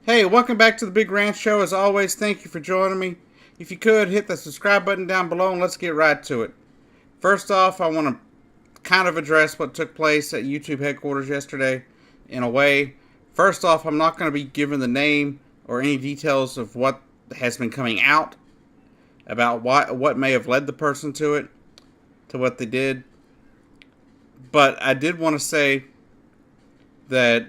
Hey, welcome back to the Big Ranch Show. As always, thank you for joining me. If you could, hit the subscribe button down below and let's get right to it. First off, I want to kind of address what took place at YouTube headquarters yesterday in a way. First off, I'm not going to be giving the name or any details of what has been coming out about what may have led the person to it, to what they did. But I did want to say that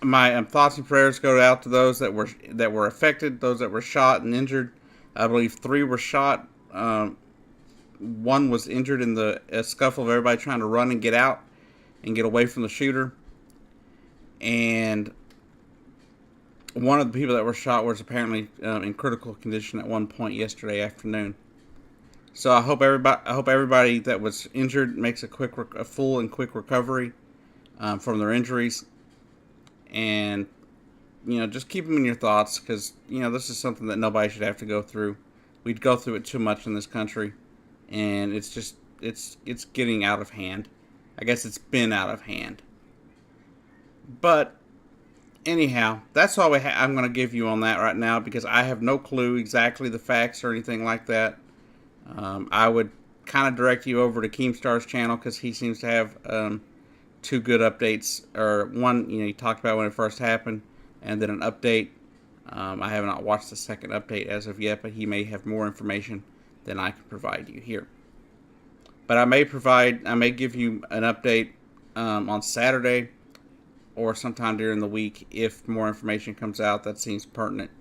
my thoughts and prayers go out to those that were affected, those that were shot and injured. I believe 3 were shot. One was injured in the scuffle of everybody trying to run and get out and get away from the shooter. And one of the people that were shot was apparently in critical condition at one point yesterday afternoon. So I hope everybody that was injured makes a full and quick recovery from their injuries. And just keep them in your thoughts, because this is something that nobody should have to go through. We'd go through it too much in this country, and it's getting out of hand. I guess it's been out of hand. But anyhow, that's all I'm going to give you on that right now, because I have no clue exactly the facts or anything like that. I would kind of direct you over to Keemstar's channel, because he seems to have 2 good updates, or one, he talked about when it first happened, and then an update. I have not watched the second update as of yet, but he may have more information than I can provide you here. But I may give you an update on Saturday or sometime during the week if more information comes out that seems pertinent.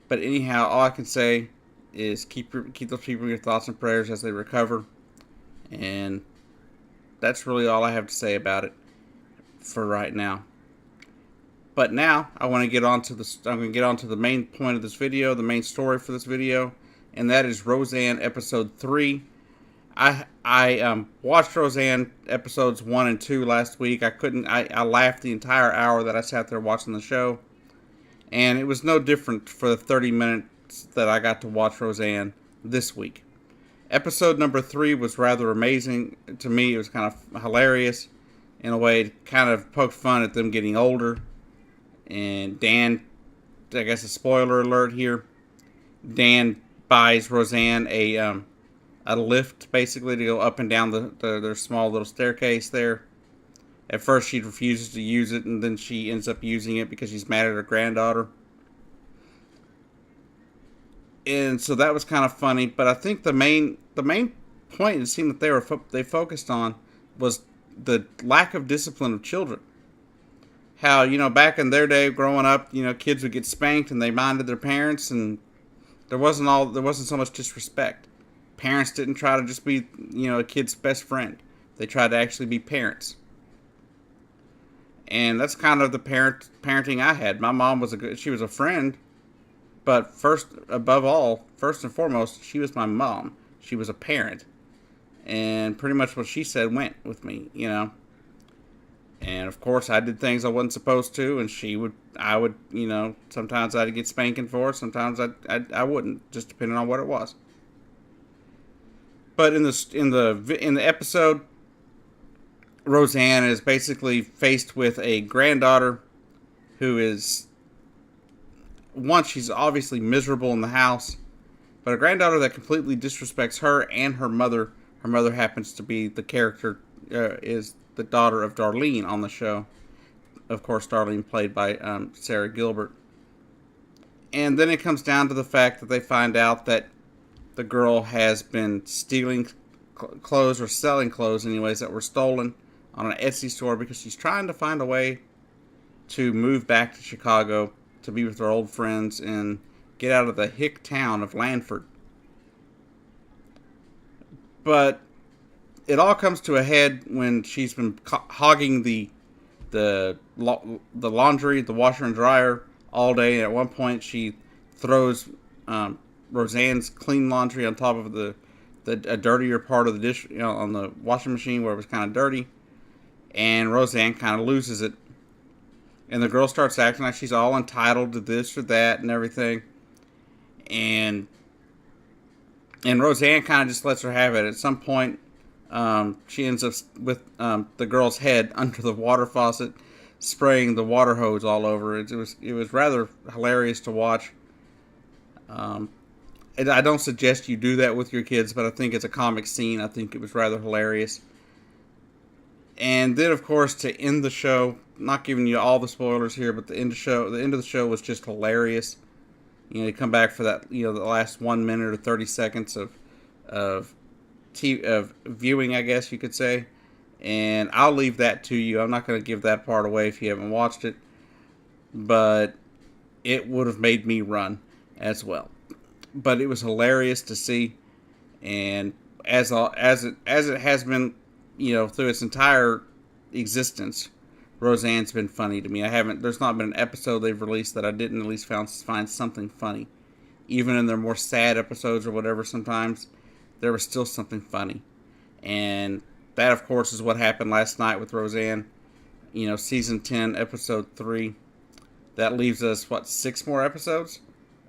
But anyhow, all I can say is keep those people in your thoughts and prayers as they recover, and that's really all I have to say about it for right now. But now I'm going to get on to the main point of this video, the main story for this video, and that is Roseanne episode 3. I watched Roseanne episodes 1 and 2 last week. I laughed the entire hour that I sat there watching the show, and it was no different for the 30 minutes that I got to watch Roseanne this week. Episode number 3 was rather amazing to me. It was kind of hilarious in a way. It kind of poked fun at them getting older. And Dan, I guess a spoiler alert here, Dan buys Roseanne a lift, basically, to go up and down their small little staircase there. At first she refuses to use it, and then she ends up using it because she's mad at her granddaughter. And so that was kind of funny, but I think the main point it seemed that they focused on was the lack of discipline of children. How, back in their day growing up, kids would get spanked and they minded their parents, and there wasn't so much disrespect. Parents didn't try to just be, a kid's best friend. They tried to actually be parents. And that's kind of the parenting I had. My mom she was a friend. But first and foremost, she was my mom. She was a parent. And pretty much what she said went with me, And of course, I did things I wasn't supposed to, and I would, sometimes I'd get spanking for it, sometimes I wouldn't, just depending on what it was. But in the episode, Roseanne is basically faced with a granddaughter who is, she's obviously miserable in the house, but a granddaughter that completely disrespects her and her mother. Her mother happens to be the character, is the daughter of Darlene on the show. Of course, Darlene played by Sarah Gilbert. And then it comes down to the fact that they find out that the girl has been stealing clothes, or selling clothes anyways, that were stolen on an Etsy store, because she's trying to find a way to move back to Chicago to be with her old friends and get out of the hick town of Lanford. But it all comes to a head when she's been hogging the laundry, the washer and dryer all day. And at one point, she throws Roseanne's clean laundry on top of a dirtier part of the dish, on the washing machine where it was kind of dirty. And Roseanne kind of loses it. And the girl starts acting like she's all entitled to this or that and everything. And Roseanne kind of just lets her have it. At some point, she ends up with the girl's head under the water faucet. spraying the water hose all over. It was rather hilarious to watch. Um, and I don't suggest you do that with your kids, but I think it's a comic scene. I think it was rather hilarious. And then, of course, to end the show, not giving you all the spoilers here, but the end of the show was just hilarious. You come back for that, the last 1 minute or 30 seconds of of viewing, I guess you could say. And I'll leave that to you. I'm not going to give that part away if you haven't watched it, but it would have made me run as well. But it was hilarious to see, and as it has been, through its entire existence, Roseanne's been funny to me. There's not been an episode they've released that I didn't at least find something funny. Even in their more sad episodes or whatever, sometimes there was still something funny. And that, of course, is what happened last night with Roseanne. Season 10, episode 3. That leaves us, 6 more episodes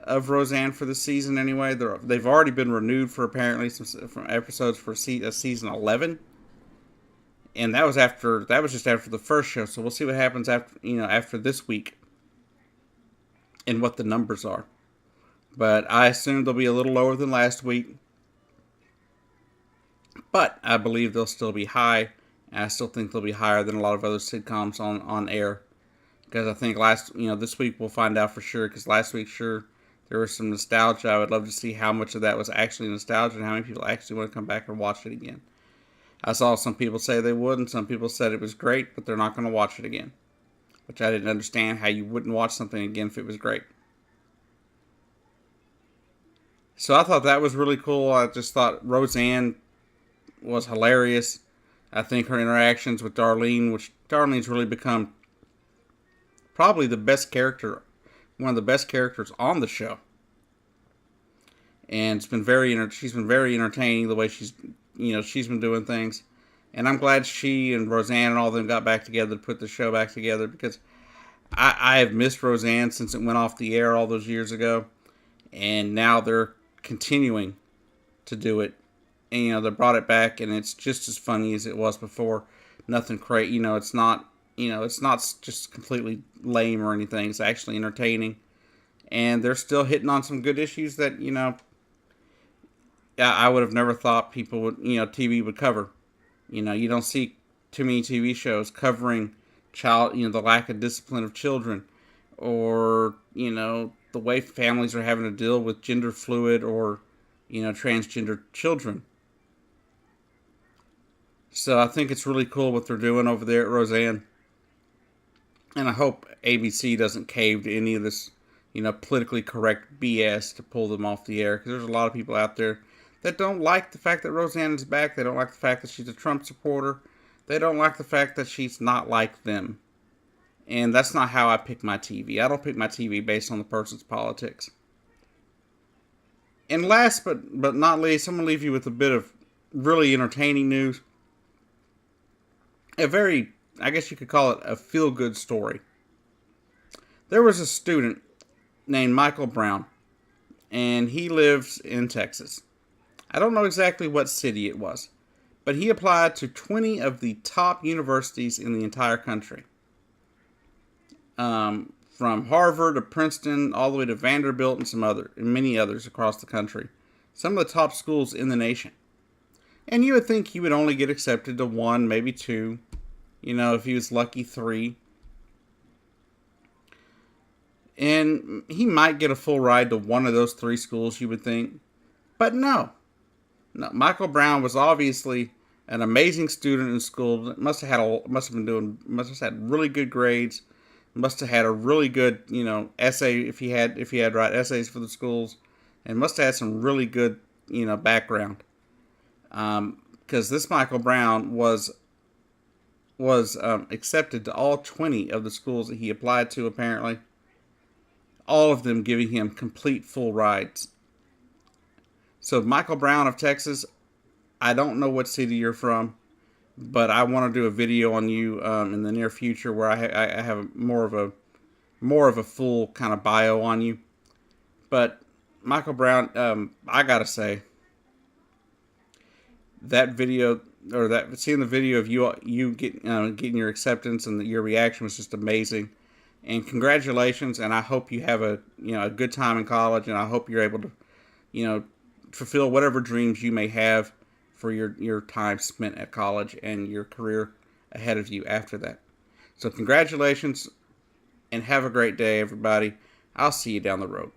of Roseanne for the season anyway. They've already been renewed for apparently some episodes for season 11. And that was just after the first show. So we'll see what happens after this week and what the numbers are. But I assume they'll be a little lower than last week. But I believe they'll still be high. And I still think they'll be higher than a lot of other sitcoms on air. Because I think this week we'll find out for sure. Because last week, sure, there was some nostalgia. I would love to see how much of that was actually nostalgia and how many people actually want to come back and watch it again. I saw some people say they would, and some people said it was great, but they're not going to watch it again. Which I didn't understand how you wouldn't watch something again if it was great. So I thought that was really cool. I just thought Roseanne was hilarious. I think her interactions with Darlene, which Darlene's really become probably the best character, one of the best characters on the show. And she's been very entertaining the way she's been doing things. And I'm glad she and Roseanne and all of them got back together to put the show back together, because I have missed Roseanne since it went off the air all those years ago. And now they're continuing to do it. And, they brought it back, and it's just as funny as it was before. Nothing crazy. It's not just completely lame or anything. It's actually entertaining. And they're still hitting on some good issues that, I would have never thought people would, TV would cover. You don't see too many TV shows covering the lack of discipline of children, or, the way families are having to deal with gender fluid or, transgender children. So I think it's really cool what they're doing over there at Roseanne. And I hope ABC doesn't cave to any of this, politically correct BS to pull them off the air. Because there's a lot of people out there that don't like the fact that Roseanne is back. They don't like the fact that she's a Trump supporter. They don't like the fact that she's not like them. And that's not how I pick my TV. I don't pick my TV based on the person's politics. And last but not least, I'm going to leave you with a bit of really entertaining news. I guess you could call it a feel-good story. There was a student named Michael Brown, and he lives in Texas. I don't know exactly what city it was, but he applied to 20 of the top universities in the entire country. From Harvard to Princeton, all the way to Vanderbilt and many others across the country. Some of the top schools in the nation. And you would think he would only get accepted to 1, maybe 2. If he was lucky, 3. And he might get a full ride to one of those 3 schools, you would think. But no. Michael Brown was obviously an amazing student in school. Must have had really good grades. Must have had a really good, essay if he had write essays for the schools, and must have had some really good, background. Because this Michael Brown was accepted to all 20 of the schools that he applied to, apparently. All of them giving him complete full rides. So Michael Brown of Texas, I don't know what city you're from, but I want to do a video on you in the near future where I have more of a full kind of bio on you. But Michael Brown, I gotta say, that video or that seeing the video of you getting your acceptance, and your reaction was just amazing. And congratulations, and I hope you have a good time in college, and I hope you're able to fulfill whatever dreams you may have for your time spent at college and your career ahead of you after that. So congratulations, and have a great day, everybody. I'll see you down the road.